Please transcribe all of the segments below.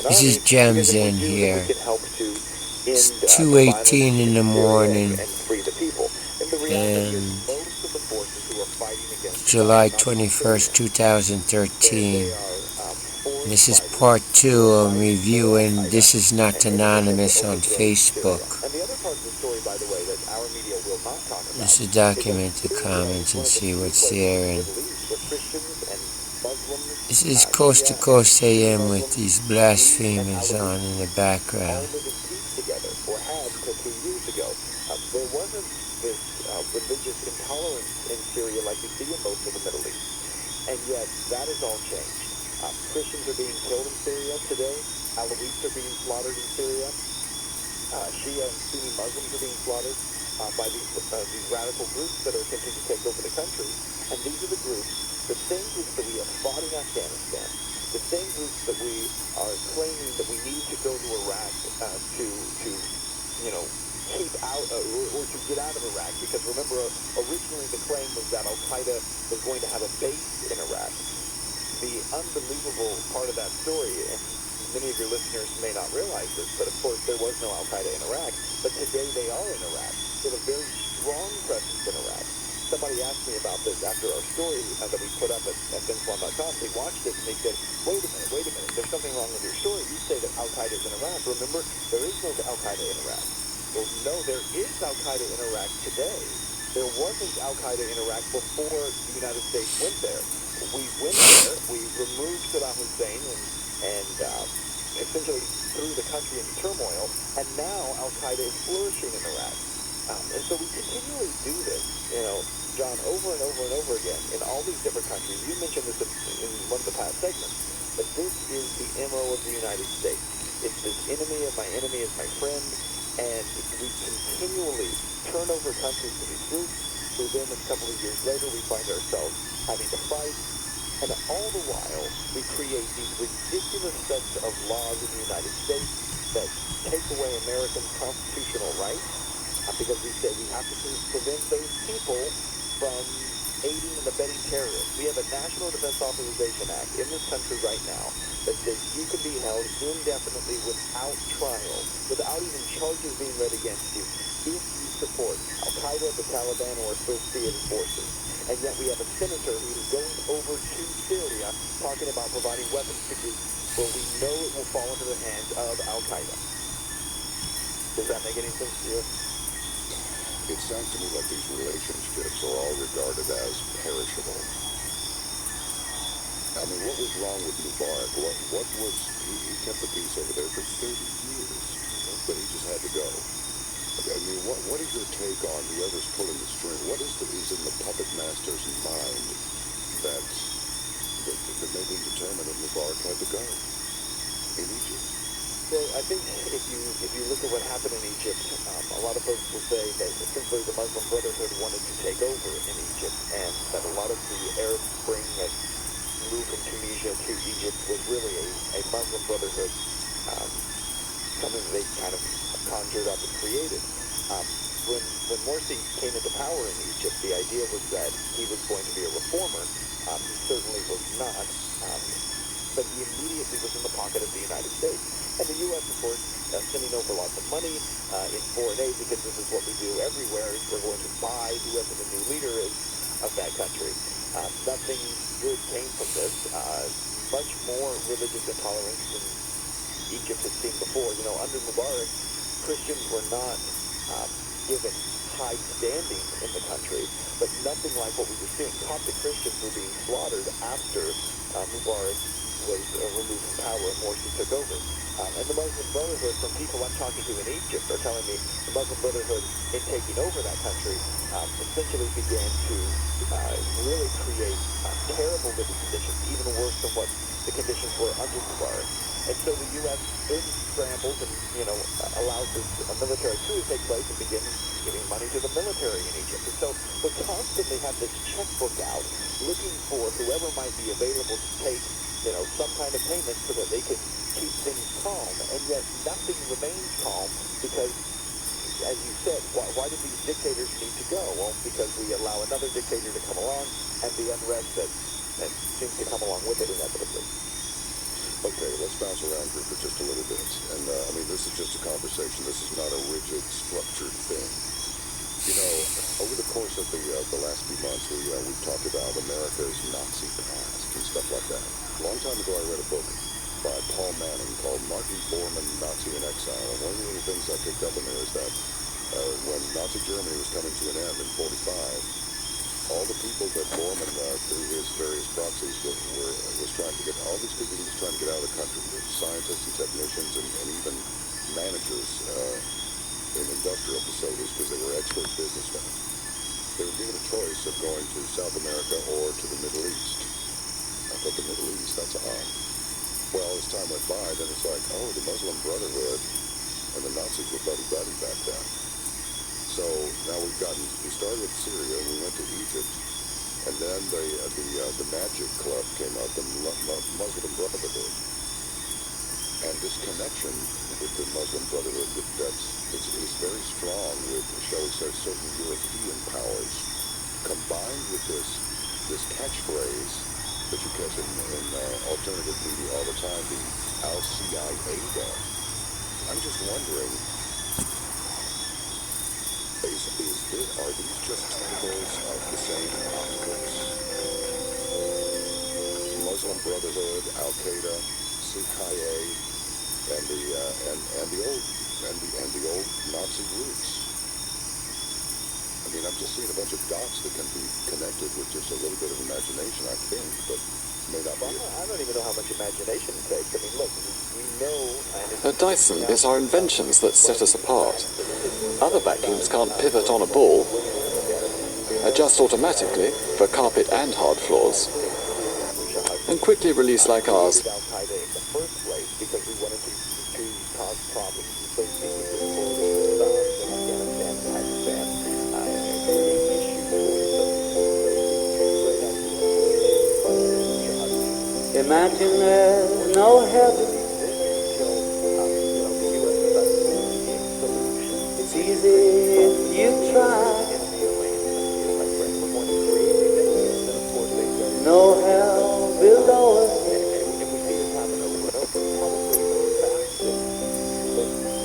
This is armies, Gems because if we in do, then here. we can help to It's end the violence 2:18 in in the Syria morning, and free the people. And the reality is and most of the forces who are fighting against Assad July are not even 21st, Syrian. They 2013. are foreign This is fighters part who 2 are of fighting for reviewing Al-Qaeda This Is Not and innocent Anonymous on overthrow Syria. Facebook. And the other part of the story, by the way, that our media will not talk about Just to is that document the Syria is comments and one of the see few what's places in there. the And Middle East where Christians and Muslims, this is Coast to Shia and Coast Sunni AM with Muslims, these Druze and blasphemers on in the Alawite background. all live in peace together, or had until 2 years ago. There wasn't this religious intolerance in Syria like you see in most of the Middle East. And yet, that has all changed. Christians are being killed in Syria today. Alawites are being slaughtered in Syria. Shia and Sunni Muslims are being slaughtered by these radical groups that are attempting to take over the country. And these are the groups, the same groups that we have fought in Afghanistan, the same groups that we are claiming that we need to go to Iraq to keep out or to get out of Iraq. Because remember, originally the claim was that Al-Qaeda was going to have a base in Iraq. The unbelievable part of that story, and many of your listeners may not realize this, but of course there was no Al-Qaeda in Iraq, but today they are in Iraq. They have a very strong presence in Iraq. Somebody asked me about this after our story that we put up at FinSwan.com. They watched it and they said, wait a minute, there's something wrong with your story. You say that Al-Qaeda is in Iraq. Remember, there is no Al-Qaeda in Iraq. Well, no, there is Al-Qaeda in Iraq today. There wasn't Al-Qaeda in Iraq before the United States went there. We went there, we removed Saddam Hussein and essentially threw the country into turmoil, and now Al-Qaeda is flourishing in Iraq. And so we continually do this, John, over and over and over again in all these different countries. You mentioned this in one of the past segments, but this is the MO of the United States. It's this enemy of my enemy is my friend, and we continually turn over countries to these groups. So then a couple of years later, we find ourselves having to fight. And all the while, we create these ridiculous sets of laws in the United States that take away Americans' constitutional rights because we say we have to prevent those people from aiding and abetting terrorists. We have a National Defense Authorization Act in this country right now that says you can be held indefinitely without trial, without even charges being read against you, if you support Al-Qaeda, the Taliban, or associated forces. And yet we have a senator who is going over to Syria talking about providing weapons to groups where we know it will fall into the hands of Al-Qaeda. Does that make any sense to you? It sounds to me like these relationships are all regarded as perishable. I mean, what was wrong with Mubarak? What was, he kept the peace over there for 30 years, but he just had to go. I mean, what is your take on the others pulling the string? What is in the puppet master's mind that made him determine that Mubarak had to go in Egypt? Well, I think if you look at what happened in Egypt, a lot of folks will say that essentially the Muslim Brotherhood wanted to take over in Egypt, and that a lot of the Arab Spring that moved from Tunisia to Egypt was really a Muslim Brotherhood, something that they kind of conjured up and created. When Morsi came into power in Egypt, the idea was that he was going to be a reformer. He certainly was not, but he immediately was in the pocket of the United States. And the U.S., of course, sending over lots of money in foreign aid, because this is what we do everywhere, is we're going to buy whoever the new leader is of that country. Nothing good came from this. Much more religious intolerance than Egypt had seen before. Under Mubarak, Christians were not given high standing in the country, but nothing like what we were seeing. Coptic Christians were being slaughtered after Mubarak was removed from power and Morsi took over. And the Muslim Brotherhood, from people I'm talking to in Egypt, are telling me the Muslim Brotherhood, in taking over that country, essentially began to really create terrible living conditions, even worse than what the conditions were under Mubarak. And so the U.S. then scrambles and, allows this military coup to take place and begins giving money to the military in Egypt. And so we constantly have this checkbook out, looking for whoever might be available to take, some kind of payment so that they can keep things calm. And yet nothing remains calm because, as you said, why do these dictators need to go? Well, because we allow another dictator to come along and the unrest that seems to come along with it inevitably. Okay, let's bounce around here for just a little bit. And, I mean, this is just a conversation. This is not a rigid, structured thing. You know, over the course of the last few months, we've talked about America's Nazi past and stuff like that. A long time ago, I read a book by Paul Manning called Martin Bormann, Nazi in Exile. And one of the little things I picked up in there is that when Nazi Germany was coming to an end in 45, all the people that Bormann, through his various proxies, was trying to get, all these people he was trying to get out of the country, the scientists and technicians and even managers in industrial facilities, because they were expert businessmen. They were given a choice of going to South America or to the Middle East. I thought the Middle East, that's odd. Well, as time went by, then it's like, oh, the Muslim Brotherhood and the Nazis were buddy-buddy back then. So now we started with Syria, we went to Egypt, and then the Magic Club came up, the Muslim Brotherhood. And this connection with the Muslim Brotherhood is very strong with, shall we say, certain European powers, combined with this catchphrase that you catch in alternative media all the time, the Al-Qaeda. I'm just wondering, are these just tentacles of the same octopus? Muslim Brotherhood, Al-Qaeda, CIA, and the old Nazi roots. I mean, I'm just seeing a bunch of dots that can be connected with just a little bit of imagination, I think, but may not be. I don't even know how much imagination it takes. I mean, look, we know... A Dyson is our inventions that set us apart. Other vacuums can't pivot on a ball, adjust automatically for carpet and hard floors, and quickly release like ours. Al-Qaeda in the first place because we wanted to cause problems associated with Afghanistan, Pakistan, create issues. Imagine there's no heaven. It's easy if you try. No hell below us.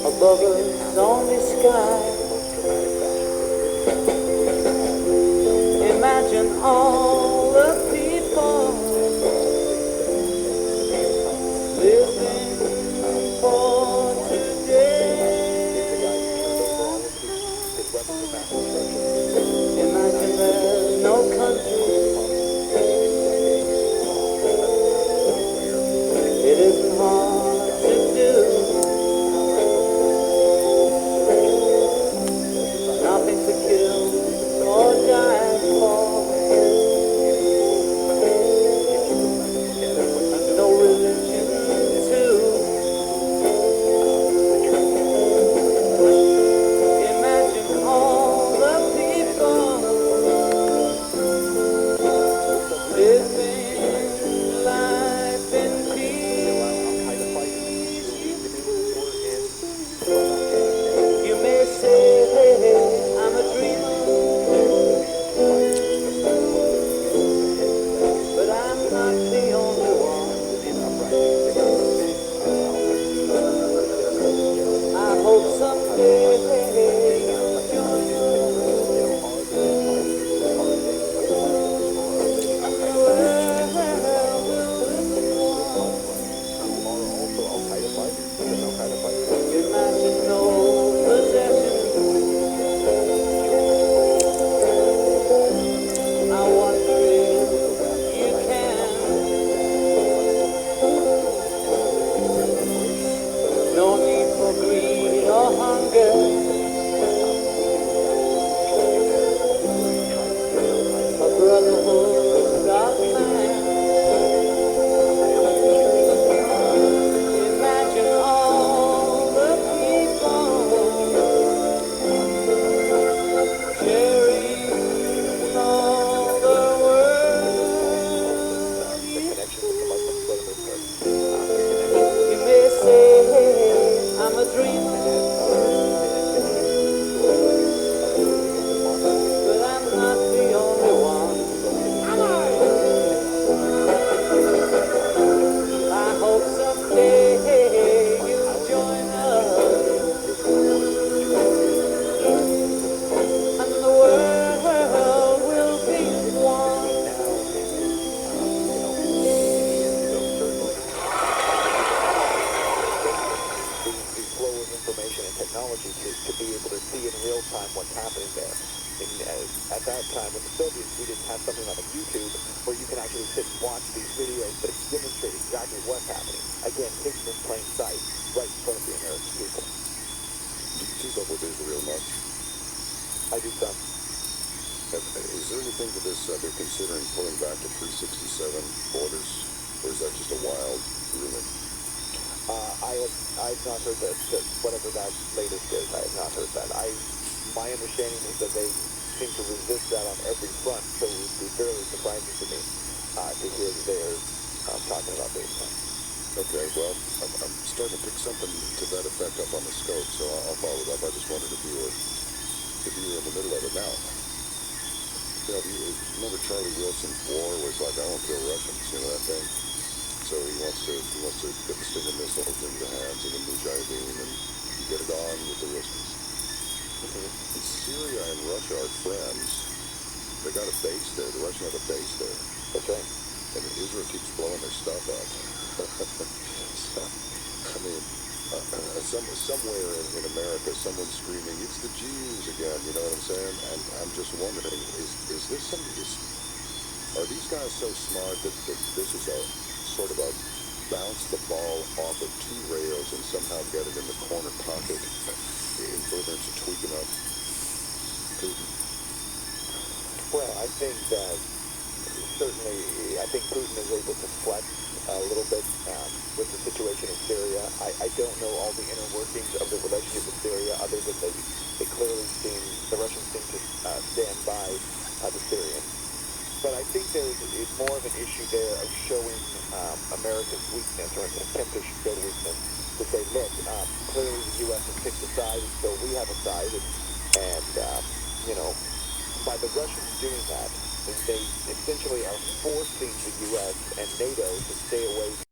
Above us only sky. Imagine all the people live have something like a YouTube where you can actually sit and watch these videos that demonstrate exactly what's happening. Again, hidden in plain sight, right in front of the American people. Do you keep up with Israel much? I do some. Is there anything to this, they're considering pulling back to 367 borders, or is that just a wild rumor? I've not heard that whatever that latest is, I have not heard that. My understanding is that they seem to resist that on every front, so it would be fairly surprising to me to hear that they're talking about this. Okay, well, I'm starting to pick something to that effect up on the scope, so I'll follow it up. I just wondered if you were in the middle of it now. You know, remember Charlie Wilson's war was like, I won't kill Russians, you know that thing? So he wants to get the Stinger missiles into the hands of the Mujahideen and get it on with the Russians. And Syria and Russia are friends. They got a base there. The Russians have a base there. That's right. And Israel keeps blowing their stuff up. So, I mean, somewhere in America, someone's screaming, "It's the Jews again." You know what I'm saying? And I'm just wondering, is this are these guys so smart that this is a sort of a bounce the ball off of two rails and somehow get it in the corner pocket in furtherance of tweaking up Putin? Well, I think that certainly, I think Putin is able to flex a little bit with the situation in Syria. I don't know all the inner workings of the relationship with Syria, other than they clearly seem, the Russians seem to stand by the Syrians. But I think there's more of an issue there of showing America's weakness, or an attempt to show weakness, to say, look, clearly the U.S. has picked a side, and so we have a side, and you know, by the Russians doing that, they essentially are forcing the U.S. and NATO to stay away